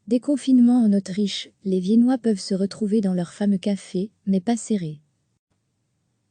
Déconfinement en Autriche, les Viennois peuvent se retrouver dans leur fameux café, mais pas serrés.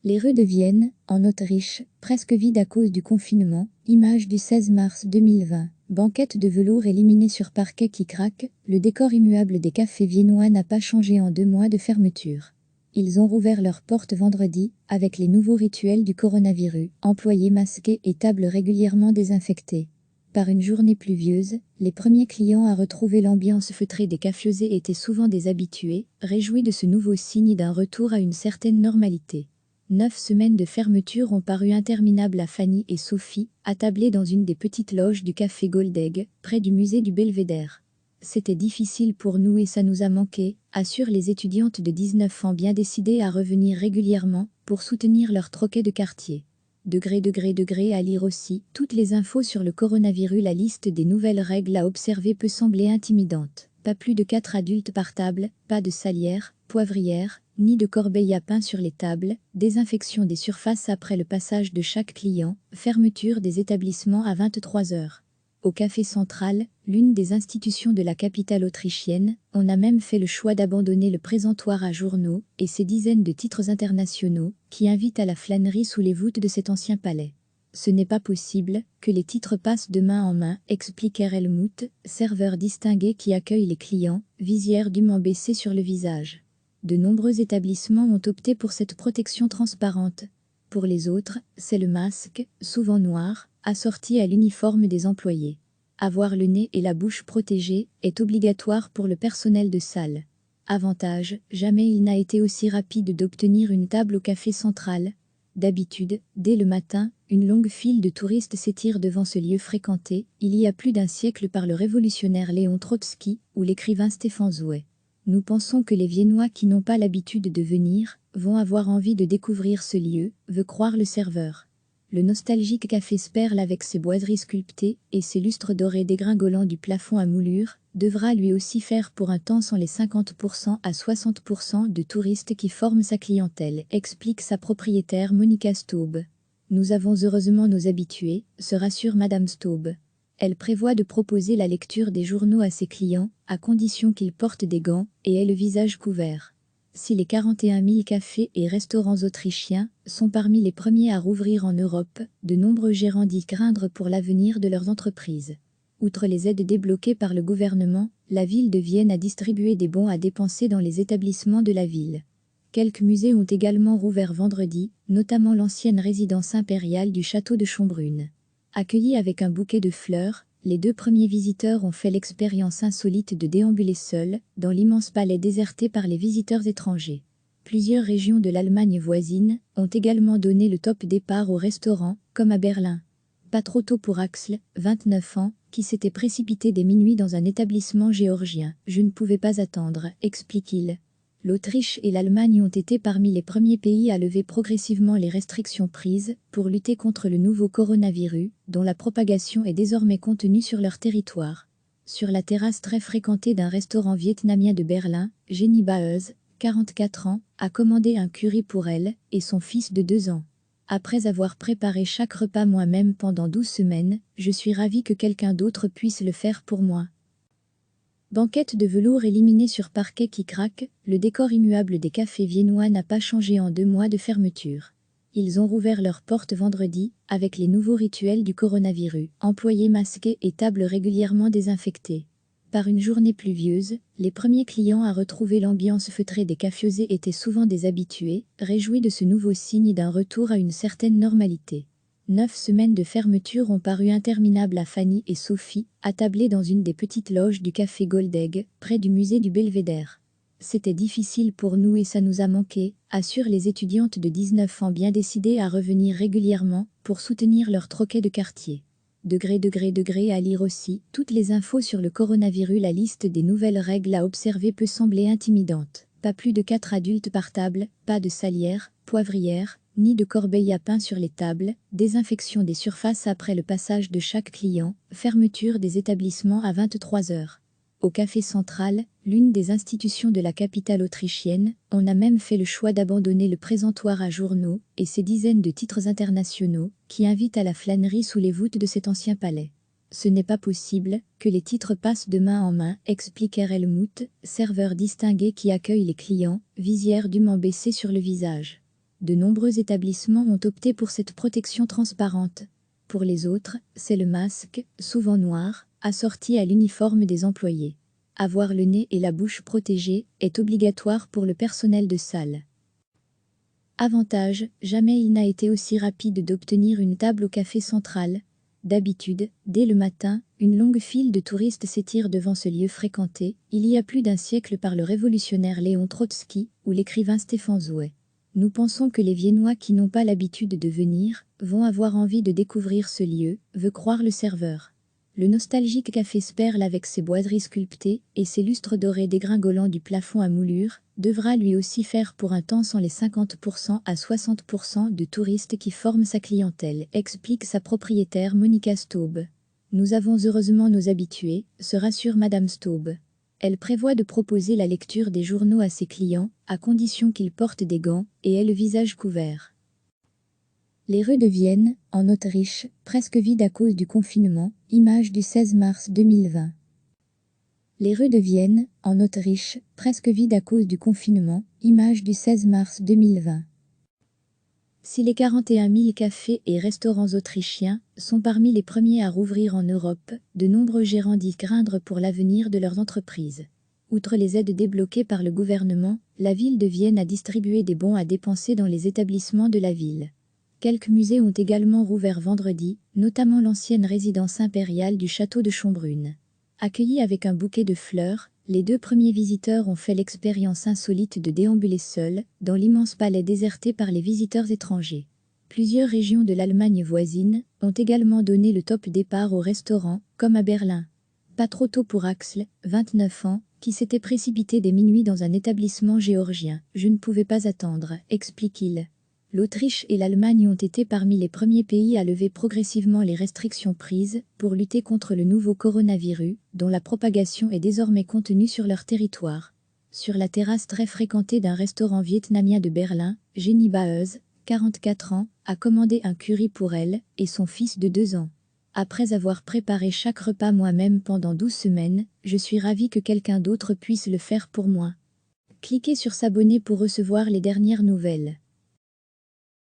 Les rues de Vienne, en Autriche, presque vides à cause du confinement, image du 16 mars 2020. Banquette de velours éliminée sur parquet qui craque, le décor immuable des cafés viennois n'a pas changé en 2 mois de fermeture. Ils ont rouvert leurs portes vendredi, avec les nouveaux rituels du coronavirus, employés masqués et tables régulièrement désinfectées. Par une journée pluvieuse, les premiers clients à retrouver l'ambiance feutrée des cafetiers étaient souvent des habitués, réjouis de ce nouveau signe d'un retour à une certaine normalité. 9 semaines de fermeture ont paru interminables à Fanny et Sophie, attablées dans une des petites loges du café Goldegg, près du musée du Belvédère. C'était difficile pour nous et ça nous a manqué, assurent les étudiantes de 19 ans bien décidées à revenir régulièrement pour soutenir leur troquet de quartier. Degré à lire aussi, toutes les infos sur le coronavirus. La liste des nouvelles règles à observer peut sembler intimidante. Pas plus de 4 adultes par table, pas de salière, poivrière, ni de corbeille à pain sur les tables, désinfection des surfaces après le passage de chaque client, fermeture des établissements à 23 heures. Au Café Central, l'une des institutions de la capitale autrichienne, on a même fait le choix d'abandonner le présentoir à journaux et ses dizaines de titres internationaux qui invitent à la flânerie sous les voûtes de cet ancien palais. Ce n'est pas possible que les titres passent de main en main, explique Helmut, serveur distingué qui accueille les clients, visière dûment baissée sur le visage. De nombreux établissements ont opté pour cette protection transparente. Pour les autres, c'est le masque, souvent noir, assorti à l'uniforme des employés. Avoir le nez et la bouche protégés est obligatoire pour le personnel de salle. Avantage, jamais il n'a été aussi rapide d'obtenir une table au Café Central. D'habitude, dès le matin, une longue file de touristes s'étire devant ce lieu fréquenté, il y a plus d'un siècle par le révolutionnaire Léon Trotsky ou l'écrivain Stefan Zweig. Nous pensons que les Viennois qui n'ont pas l'habitude de venir vont avoir envie de découvrir ce lieu, veut croire le serveur. Le nostalgique café Sperle avec ses boiseries sculptées et ses lustres dorés dégringolant du plafond à moulure devra lui aussi faire pour un temps sans les 50% à 60% de touristes qui forment sa clientèle, explique sa propriétaire Monika Staub. Nous avons heureusement nos habitués, se rassure Madame Staub. Elle prévoit de proposer la lecture des journaux à ses clients, à condition qu'ils portent des gants et aient le visage couvert. Si les 41 000 cafés et restaurants autrichiens sont parmi les premiers à rouvrir en Europe, de nombreux gérants disent craindre pour l'avenir de leurs entreprises. Outre les aides débloquées par le gouvernement, la ville de Vienne a distribué des bons à dépenser dans les établissements de la ville. Quelques musées ont également rouvert vendredi, notamment l'ancienne résidence impériale du château de Schönbrunn. Accueillis avec un bouquet de fleurs, les 2 premiers visiteurs ont fait l'expérience insolite de déambuler seuls dans l'immense palais déserté par les visiteurs étrangers. Plusieurs régions de l'Allemagne voisine ont également donné le top départ au restaurant, comme à Berlin. Pas trop tôt pour Axel, 29 ans, qui s'était précipité dès minuit dans un établissement géorgien. Je ne pouvais pas attendre, explique-t-il. L'Autriche et l'Allemagne ont été parmi les premiers pays à lever progressivement les restrictions prises pour lutter contre le nouveau coronavirus, dont la propagation est désormais contenue sur leur territoire. Sur la terrasse très fréquentée d'un restaurant vietnamien de Berlin, Jenny Baeuz, 44 ans, a commandé un curry pour elle et son fils de 2 ans. Après avoir préparé chaque repas moi-même pendant 12 semaines, je suis ravie que quelqu'un d'autre puisse le faire pour moi. Banquette de velours éliminée sur parquet qui craque, le décor immuable des cafés viennois n'a pas changé en 2 mois de fermeture. Ils ont rouvert leurs portes vendredi, avec les nouveaux rituels du coronavirus, employés masqués et tables régulièrement désinfectées. Par une journée pluvieuse, les premiers clients à retrouver l'ambiance feutrée des cafetiers étaient souvent des habitués, réjouis de ce nouveau signe d'un retour à une certaine normalité. 9 semaines de fermeture ont paru interminables à Fanny et Sophie, attablées dans une des petites loges du café Goldegg, près du musée du Belvédère. C'était difficile pour nous et ça nous a manqué, assurent les étudiantes de 19 ans bien décidées à revenir régulièrement pour soutenir leur troquet de quartier. Degré à lire aussi, toutes les infos sur le coronavirus. La liste des nouvelles règles à observer peut sembler intimidante. Pas plus de 4 adultes par table, pas de salière, poivrière, ni de corbeille à pain sur les tables, désinfection des surfaces après le passage de chaque client, fermeture des établissements à 23 heures. Au Café Central, l'une des institutions de la capitale autrichienne, on a même fait le choix d'abandonner le présentoir à journaux et ses dizaines de titres internationaux qui invitent à la flânerie sous les voûtes de cet ancien palais. Ce n'est pas possible que les titres passent de main en main, explique R.L. Mout, serveur distingué qui accueille les clients, visière dûment baissée sur le visage. De nombreux établissements ont opté pour cette protection transparente. Pour les autres, c'est le masque, souvent noir, assorti à l'uniforme des employés. Avoir le nez et la bouche protégés est obligatoire pour le personnel de salle. Avantage, jamais il n'a été aussi rapide d'obtenir une table au café central. D'habitude, dès le matin, une longue file de touristes s'étire devant ce lieu fréquenté, il y a plus d'un siècle par le révolutionnaire Léon Trotsky ou l'écrivain Stefan Zweig. Nous pensons que les Viennois qui n'ont pas l'habitude de venir vont avoir envie de découvrir ce lieu, veut croire le serveur. Le nostalgique café Sperle avec ses boiseries sculptées et ses lustres dorés dégringolant du plafond à moulure devra lui aussi faire pour un temps sans les 50% à 60% de touristes qui forment sa clientèle, explique sa propriétaire Monica Staub. Nous avons heureusement nos habitués, se rassure Madame Staub. Elle prévoit de proposer la lecture des journaux à ses clients, à condition qu'ils portent des gants et aient le visage couvert. Les rues de Vienne, en Autriche, presque vides à cause du confinement, image du 16 mars 2020. Les rues de Vienne, en Autriche, presque vides à cause du confinement, image du 16 mars 2020. Si les 41 000 cafés et restaurants autrichiens sont parmi les premiers à rouvrir en Europe, de nombreux gérants disent craindre pour l'avenir de leurs entreprises. Outre les aides débloquées par le gouvernement, la ville de Vienne a distribué des bons à dépenser dans les établissements de la ville. Quelques musées ont également rouvert vendredi, notamment l'ancienne résidence impériale du château de Schönbrunn. Accueillis avec un bouquet de fleurs, les 2 premiers visiteurs ont fait l'expérience insolite de déambuler seuls dans l'immense palais déserté par les visiteurs étrangers. Plusieurs régions de l'Allemagne voisine ont également donné le top départ au restaurant, comme à Berlin. Pas trop tôt pour Axel, 29 ans, qui s'était précipité dès minuit dans un établissement géorgien. Je ne pouvais pas attendre, explique-t-il. L'Autriche et l'Allemagne ont été parmi les premiers pays à lever progressivement les restrictions prises pour lutter contre le nouveau coronavirus, dont la propagation est désormais contenue sur leur territoire. Sur la terrasse très fréquentée d'un restaurant vietnamien de Berlin, Jenny Baez, 44 ans, a commandé un curry pour elle et son fils de 2 ans. Après avoir préparé chaque repas moi-même pendant 12 semaines, je suis ravie que quelqu'un d'autre puisse le faire pour moi. Cliquez sur s'abonner pour recevoir les dernières nouvelles.